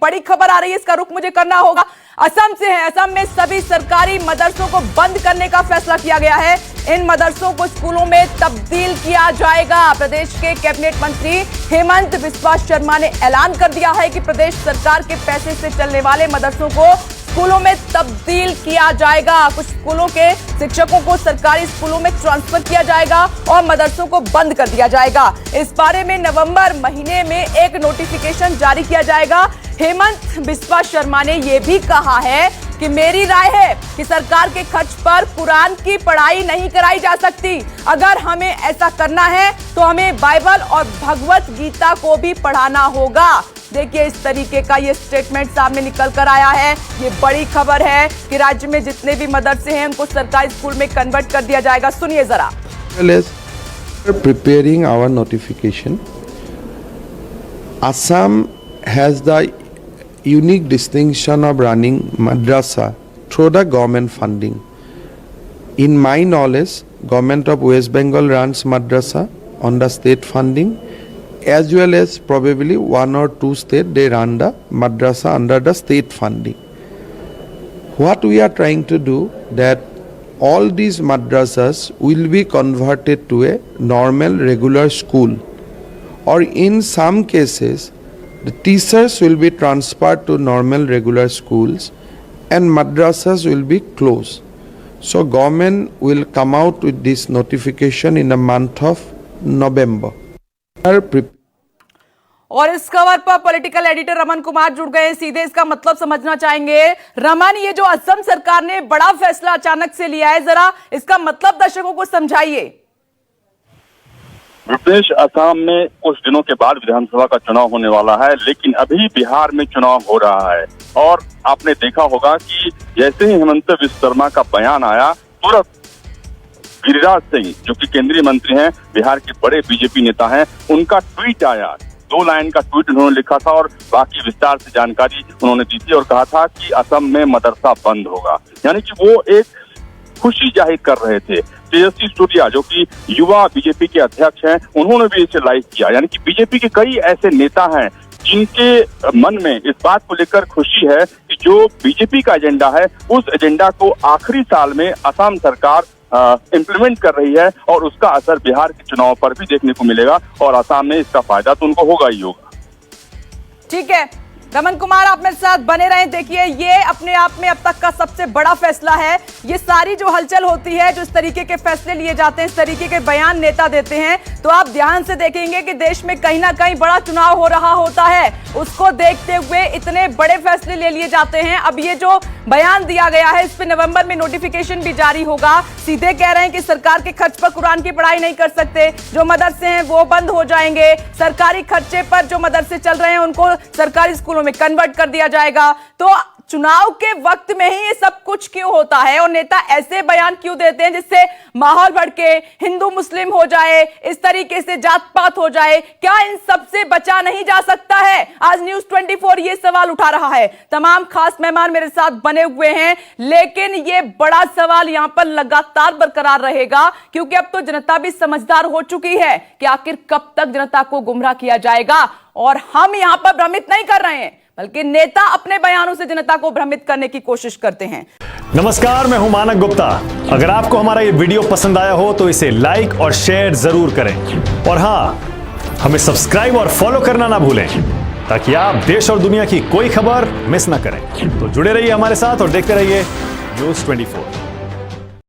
बड़ी खबर आ रही है, इसका रुख मुझे करना होगा। असम से है। असम में सभी सरकारी मदरसों को बंद करने का फैसला किया गया है। इन मदरसों को स्कूलों में तब्दील किया जाएगा। प्रदेश के कैबिनेट मंत्री हेमंत बिस्वा शर्मा ने ऐलान कर दिया है कि प्रदेश सरकार के पैसे से चलने वाले मदरसों को स्कूलों में तब्दील किया जाएगा। कुछ स्कूलों के शिक्षकों को सरकारी स्कूलों में ट्रांसफर किया जाएगा और मदरसों को बंद कर दिया जाएगा। इस बारे में नवंबर महीने में एक नोटिफिकेशन जारी किया जाएगा। हेमंत बिस्वा शर्मा ने यह भी कहा है कि मेरी राय है कि सरकार के खर्च पर कुरान की पढ़ाई नहीं कराई जा सकती। अगर हमें ऐसा करना है तो हमें बाइबल और भगवत गीता को भी पढ़ाना होगा। देखिए, इस तरीके का ये स्टेटमेंट सामने निकल कर आया है। ये बड़ी खबर है कि राज्य में जितने भी मदरसे हैं उनको सरकारी स्कूल में कन्वर्ट कर दिया जाएगा। सुनिए जरा। Preparing our notification, Assam has the unique distinction of running madrasa through the government funding. In my knowledge, Government of West Bengal runs madrasa on the state funding, as well as probably one or two states they run the madrasa under the state funding. What we are trying to do that all these madrasas will be converted to a normal regular school, or in some cases the teachers will be transferred to normal regular schools and madrasas will be closed. So government will come out with this notification in the month of November. और इस खबर पर political editor Raman Kumar जुड़ गए हैं। सीधे इसका मतलब समझना चाहेंगे। रमन, ये जो असम सरकार ने बड़ा फैसला अचानक से लिया है, जरा इसका मतलब दर्शकों को समझाइए। प्रदेश असम में कुछ दिनों के बाद विधानसभा का चुनाव होने वाला है, लेकिन अभी बिहार में चुनाव हो रहा है। और आपने देखा होगा कि जैसे ही हेमंत बिस्वा शर्मा का बयान आया, तुरंत गिरिराज सिंह जो कि केंद्रीय मंत्री हैं, बिहार के बड़े बीजेपी नेता हैं, उनका ट्वीट आया। 2 लाइन का ट्वीट उन्होंने लिखा था और बाकी विस्तार से जानकारी उन्होंने दी थी और कहा था कि असम में मदरसा बंद होगा। यानी कि वो एक खुशी जाहिर कर रहे थे। तेजस्वी सूर्या जो कि युवा बीजेपी के अध्यक्ष हैं, उन्होंने भी इसे लाइक किया। यानी कि बीजेपी के कई ऐसे नेता हैं जिनके मन में इस बात को लेकर खुशी है कि जो बीजेपी का एजेंडा है, उस एजेंडा को आखिरी साल में असम सरकार इम्प्लीमेंट कर रही है और उसका असर बिहार के चुनाव पर भी देखने को मिलेगा और असम में इसका फायदा तो उनको होगा ही होगा। ठीक है रमन कुमार, आप मेरे साथ बने रहें। देखिए, ये अपने आप में अब तक का सबसे बड़ा फैसला है। ये सारी जो हलचल होती है, जो इस तरीके के फैसले लिए जाते हैं, इस तरीके के बयान नेता देते हैं, तो आप ध्यान से देखेंगे कि देश में कहीं ना कहीं बड़ा चुनाव हो रहा होता है। उसको देखते हुए इतने बड़े फैसले ले लिए जाते हैं। अब ये जो बयान दिया गया है, इस पर नवंबर में नोटिफिकेशन भी जारी होगा। सीधे कह रहे हैं कि सरकार के खर्च पर कुरान की पढ़ाई नहीं कर सकते, जो मदरसे हैं वो बंद हो जाएंगे। सरकारी खर्चे पर जो मदरसे चल रहे हैं उनको सरकारी स्कूलों में कन्वर्ट कर दिया जाएगा। तो चुनाव के वक्त में ही ये सब कुछ क्यों होता है और नेता ऐसे बयान क्यों देते हैं जिससे माहौल भड़के, हिंदू मुस्लिम हो जाए, इस तरीके से जात पात हो जाए? क्या इन सब से बचा नहीं जा सकता है? आज न्यूज़ 24 ये सवाल उठा रहा है। तमाम खास मेहमान मेरे साथ बने हुए हैं, लेकिन ये बड़ा सवाल यहां पर लगातार बरकरार रहेगा, क्योंकि अब तो जनता भी समझदार हो चुकी है कि आखिर कब तक जनता को गुमराह किया जाएगा। और हम यहां पर भ्रमित नहीं कर रहे हैं, बल्कि नेता अपने बयानों से जनता को भ्रमित करने की कोशिश करते हैं। नमस्कार, मैं हूं मानक गुप्ता। अगर आपको हमारा ये वीडियो पसंद आया हो तो इसे लाइक और शेयर जरूर करें, और हां, हमें सब्सक्राइब और फॉलो करना ना भूलें ताकि आप देश और दुनिया की कोई खबर मिस ना करें। तो जुड़े रहिए हमारे साथ और देखते रहिए न्यूज़ 24।